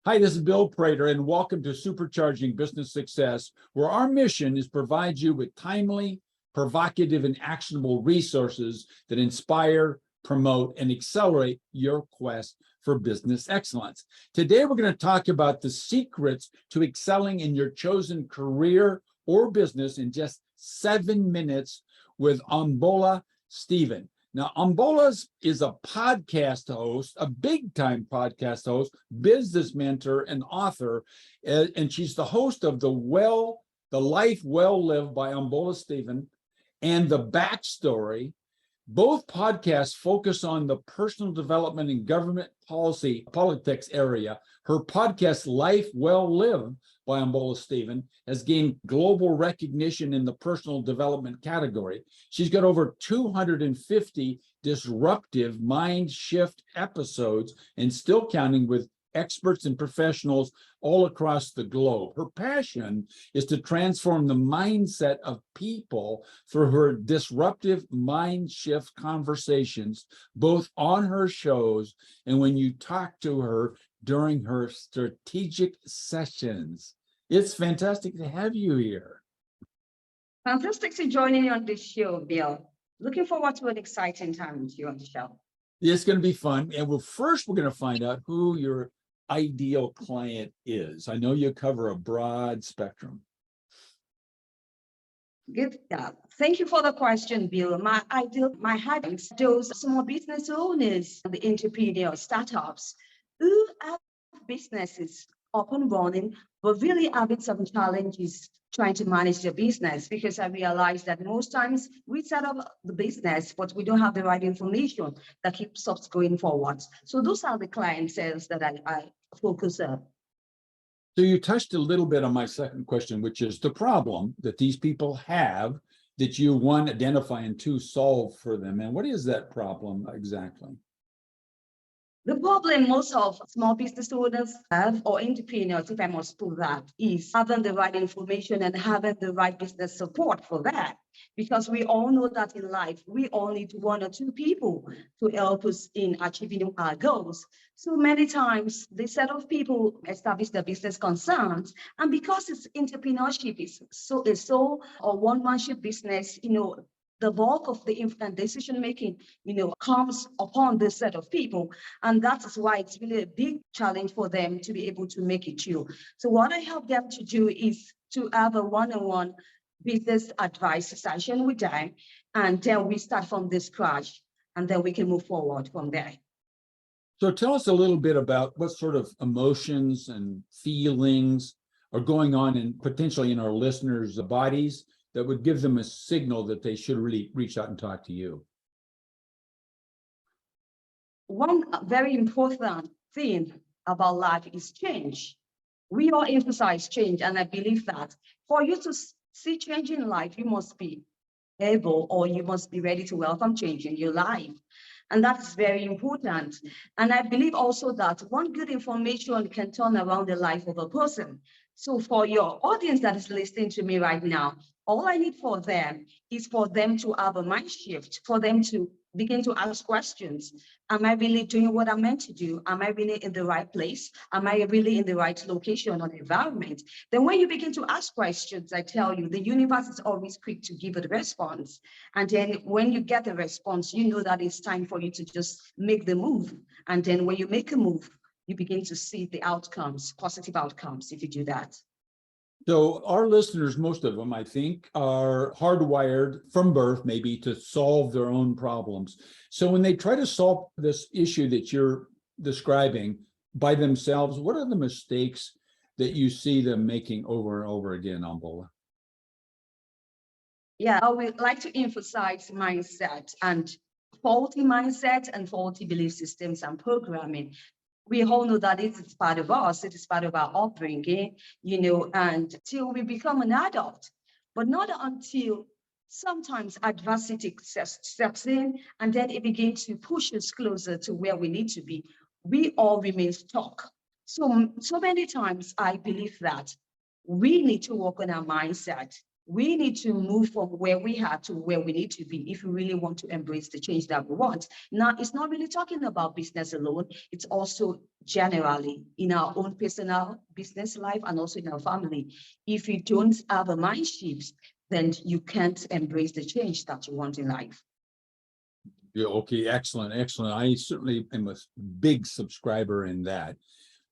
Hi, this is Bill Prater, and welcome to Supercharging Business Success, where our mission is to provide you with timely, provocative, and actionable resources that inspire, promote, and accelerate your quest for business excellence. Today, we're going to talk about the secrets to excelling in your chosen career or business in just 7 minutes with Omobola Stephen. Now, Omobola is a podcast host, a big-time podcast host, business mentor, and author, and she's the host of The Life Well Lived by Omobola Stephen and The Backstory. Both podcasts focus on the personal development and government politics area. Her podcast, Life Well Lived by Omobola Stephen, has gained global recognition in the personal development category. She's got over 250 disruptive Mindshift episodes and still counting with experts and professionals all across the globe. Her passion is to transform the mindset of people through her disruptive mind shift conversations, both on her shows and when you talk to her during her strategic sessions. It's fantastic to have you here. Fantastic to join you on this show, Bill. Looking forward to an exciting time with you on the show. It's going to be fun. And we're going to find out who your ideal client is. I know you cover a broad spectrum. Good. Thank you for the question, Bill. My audience, those small business owners, the entrepreneurs, startups who have businesses up and running, but really having some challenges trying to manage their business, because I realize that most times we set up the business, but we don't have the right information that keeps us going forward. So those are the clientele that I focus on. So you touched a little bit on my second question, which is the problem that these people have that you, one, identify, and two, solve for them. And what is that problem exactly? The problem most of small business owners have, or entrepreneurs, if I must put that, is having the right information and having the right business support for that. Because we all know that in life, we all need one or two people to help us in achieving our goals. So many times, this set of people establish their business concerns. And because it's entrepreneurship is so or one-manship business, the bulk of the decision-making, comes upon this set of people. And that is why it's really a big challenge for them to be able to make it through. So what I help them to do is to have a one-on-one business advice session with them. And then we start from the scratch, and then we can move forward from there. So tell us a little bit about what sort of emotions and feelings are going on potentially in our listeners' bodies that would give them a signal that they should really reach out and talk to you. One very important thing about life is change. We all emphasize change, and I believe that for you to see change in life, you must be able, or you must be ready to welcome change in your life. And that is very important. And I believe also that one good information can turn around the life of a person. So for your audience that is listening to me right now, all I need for them is for them to have a mind shift, for them to begin to ask questions. Am I really doing what I'm meant to do? Am I really in the right place? Am I really in the right location or environment? Then when you begin to ask questions, I tell you, the universe is always quick to give a response. And then when you get the response, you know that it's time for you to just make the move. And then when you make a move, you begin to see the outcomes, positive outcomes, if you do that. So our listeners, most of them, I think, are hardwired from birth, maybe, to solve their own problems. So when they try to solve this issue that you're describing by themselves, what are the mistakes that you see them making over and over again, Omobola? Yeah, I would like to emphasize mindset and faulty belief systems and programming. We all know that it is part of us, it is part of our upbringing, and till we become an adult, but not until sometimes adversity steps in, and then it begins to push us closer to where we need to be. We all remain stuck. So many times I believe that we need to work on our mindset. We need to move from where we are to where we need to be if we really want to embrace the change that we want. Now, it's not really talking about business alone. It's also generally in our own personal business life and also in our family. If you don't have a mind shift, then you can't embrace the change that you want in life. Yeah, okay, excellent, excellent. I certainly am a big subscriber in that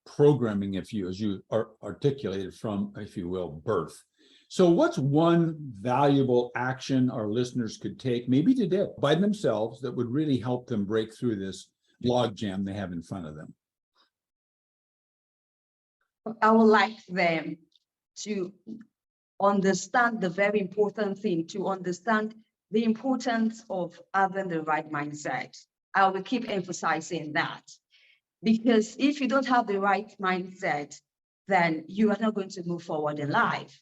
programming, as you articulated from, if you will, birth. So what's one valuable action our listeners could take, maybe today, by themselves, that would really help them break through this logjam they have in front of them? I would like them to understand the very important thing, to understand the importance of having the right mindset. I will keep emphasizing that, because if you don't have the right mindset, then you are not going to move forward in life.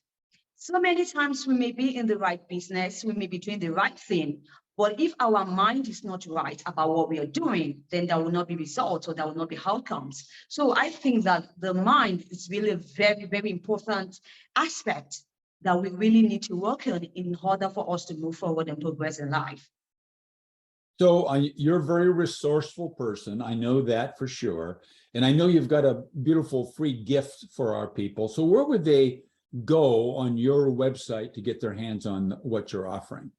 So many times we may be in the right business, we may be doing the right thing, but if our mind is not right about what we are doing, then there will not be results or there will not be outcomes. So I think that the mind is really a very, very important aspect that we really need to work on in order for us to move forward and progress in life. So you're a very resourceful person. I know that for sure. And I know you've got a beautiful free gift for our people. So where would they go on your website to get their hands on what you're offering?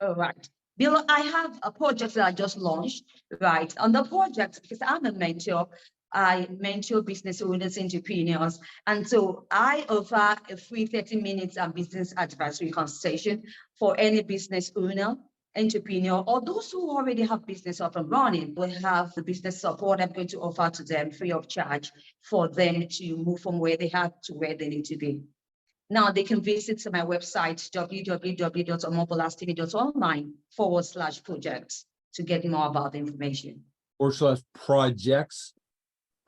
All right. Bill, I have a project that I just launched, right? On the project, because I'm a mentor, I mentor business owners, entrepreneurs. And so I offer a free 30 minutes business advisory consultation for any business owner, entrepreneur, or those who already have business up and running. We have the business support I'm going to offer to them free of charge for them to move from where they are to where they need to be. Now they can visit my website, www.omobolastephen.online/projects to get more about the information. /projects.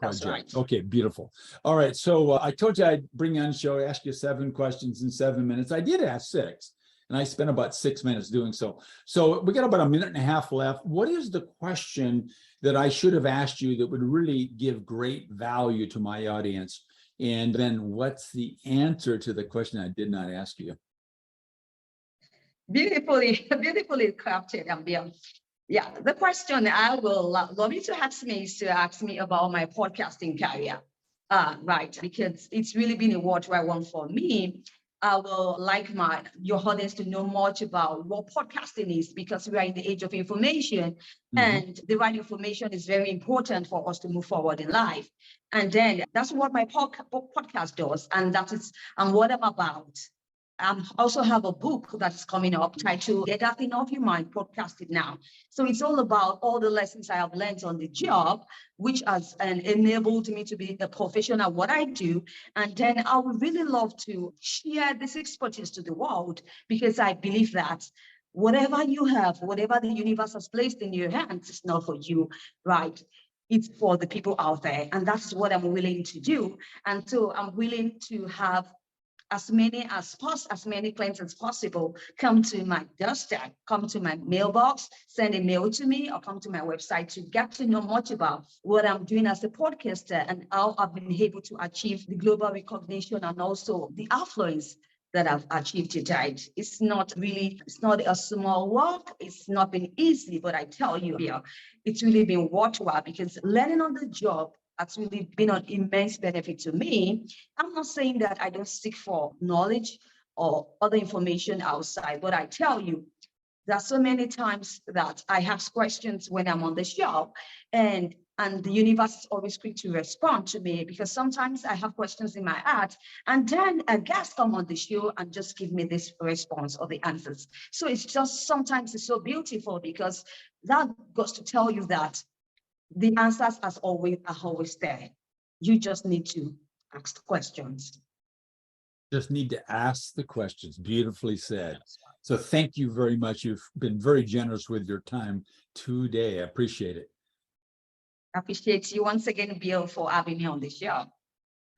That's right. Okay, beautiful. All right. So I told you I'd bring you on the show, ask you 7 questions in 7 minutes. I did ask 6, and I spent about 6 minutes doing so. So we got about a minute and a half left. What is the question that I should have asked you that would really give great value to my audience? And then what's the answer to the question I did not ask you? Beautifully crafted, Bill. Yeah, the question I will love you to ask me is to ask me about my podcasting career. Right, because it's really been a worthwhile one for me. I will like your audience to know much about what podcasting is, because we are in the age of information, and the right information is very important for us to move forward in life. And then that's what my podcast does, and that is what I'm about. I also have a book that's coming up titled Get That Thing Off Your Mind, Podcasting Now. So it's all about all the lessons I have learned on the job, which has enabled me to be a professional at what I do. And then I would really love to share this expertise to the world, because I believe that whatever you have, whatever the universe has placed in your hands, is not for you, right? It's for the people out there. And that's what I'm willing to do. And so I'm willing to have as many clients as possible come to my doorstep, come to my mailbox, send a mail to me, or come to my website to get to know much about what I'm doing as a podcaster and how I've been able to achieve the global recognition and also the affluence that I've achieved today. It's not a small work. It's not been easy, but I tell you here, it's really been worthwhile, because learning on the job has really been an immense benefit to me. I'm not saying that I don't seek for knowledge or other information outside, but I tell you, there are so many times that I ask questions when I'm on the show, and the universe is always quick to respond to me, because sometimes I have questions in my heart, and then a guest come on the show and just give me this response or the answers. So it's just, sometimes it's so beautiful, because that goes to tell you that the answers are always there. You just need to ask the questions. Just need to ask the questions. Beautifully said. So thank you very much. You've been very generous with your time today. I appreciate it. I appreciate you once again, Bill, for having me on the show.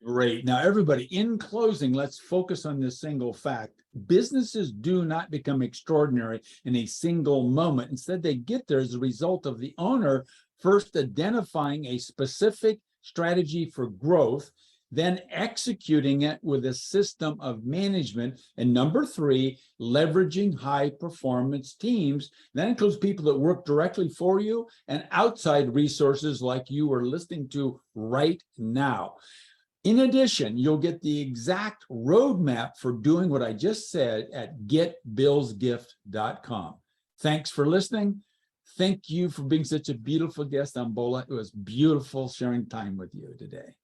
Great. Now, everybody, in closing, let's focus on this single fact. Businesses do not become extraordinary in a single moment. Instead, they get there as a result of the owner first identifying a specific strategy for growth, then executing it with a system of management. And number 3, leveraging high performance teams. That includes people that work directly for you and outside resources like you are listening to right now. In addition, you'll get the exact roadmap for doing what I just said at getbillsgift.com. Thanks for listening. Thank you for being such a beautiful guest, Omobola. It was beautiful sharing time with you today.